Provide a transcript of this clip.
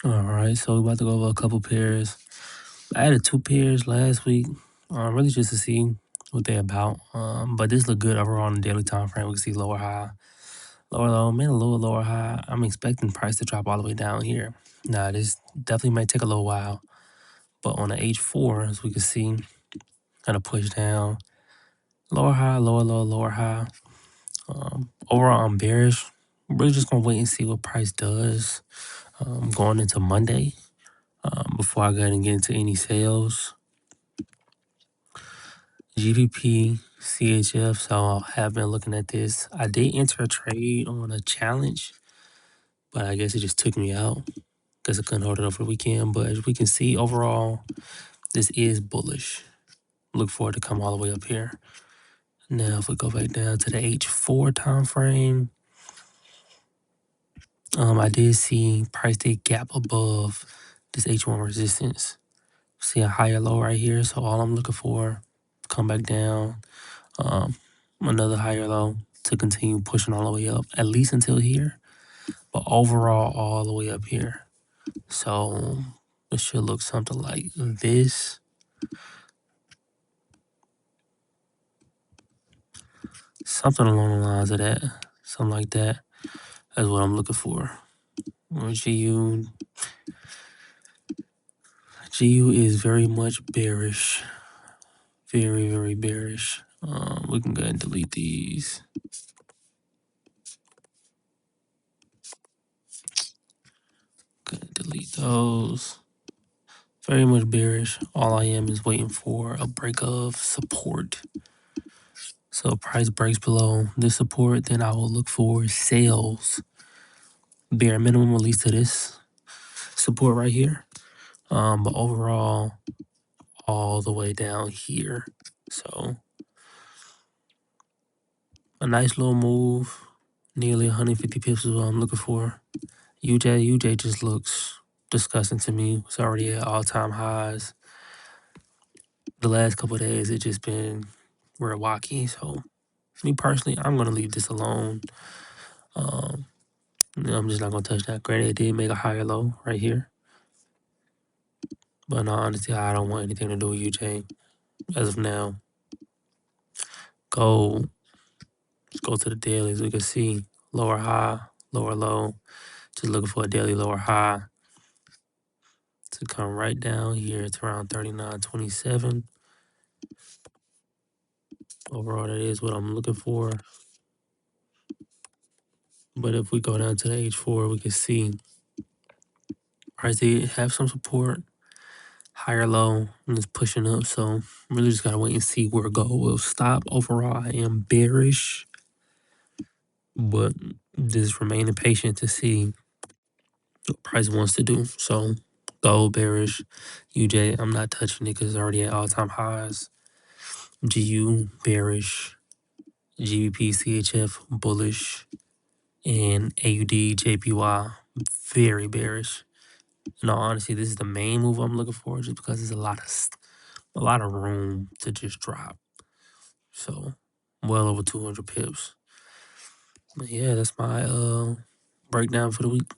All right, so we're about to go over a couple pairs. I added 2 pairs last week, really just to see what they're about. But this look good overall on the daily time frame. We can see lower high, lower low, made a little lower high. I'm expecting price to drop all the way down here. Now this definitely might take a little while, but on the H4, as we can see, kind of push down, lower high, lower low, lower high. Overall, I'm bearish. We're just gonna wait and see what price does going into Monday. Before I go ahead and get into any sales. GBPCHF, so I have been looking at this. I did enter a trade on a challenge, but I guess it just took me out because I couldn't hold it over the weekend. But as we can see, overall, this is bullish. Look for it to come all the way up here. Now, if we go back down to the H4 time frame, I did see price did gap above this H1 resistance. See a higher low right here. So all I'm looking for, come back down, another higher low to continue pushing all the way up, at least until here. But overall, all the way up here. So it should look something like this. Something along the lines of that. Something like that. That's what I'm looking for. GU is very much bearish. Very, very bearish. We can go ahead and delete these. Go ahead and delete those. Very much bearish. All I am is waiting for a break of support. So price breaks below this support, then I will look for sales. Bare minimum at least to this support right here. But overall, all the way down here. So a nice little move. Nearly 150 pips is what I'm looking for. UJ just looks disgusting to me. It's already at all-time highs. The last couple of days, it's just been real wacky. So me personally, I'm gonna leave this alone. I'm just not gonna touch that. Granted, it did make a higher low right here, but no, honestly, I don't want anything to do with UJ as of now. Let's go to the dailies. We can see lower high, lower low. Just looking for a daily lower high to come right down here. It's around 39.27. Overall, that is what I'm looking for. But if we go down to the H4, we can see price did have some support, higher low, and it's pushing up. So really just gotta wait and see where gold will stop. Overall, I am bearish, but just remaining patient to see what price wants to do. So gold bearish, UJ, I'm not touching it because it's already at all-time highs. GU bearish, GBPCHF bullish, and AUDJPY very bearish. In all honesty, this is the main move I'm looking for, just because there's a lot of room to just drop. So well over 200 pips. But yeah, that's my breakdown for the week.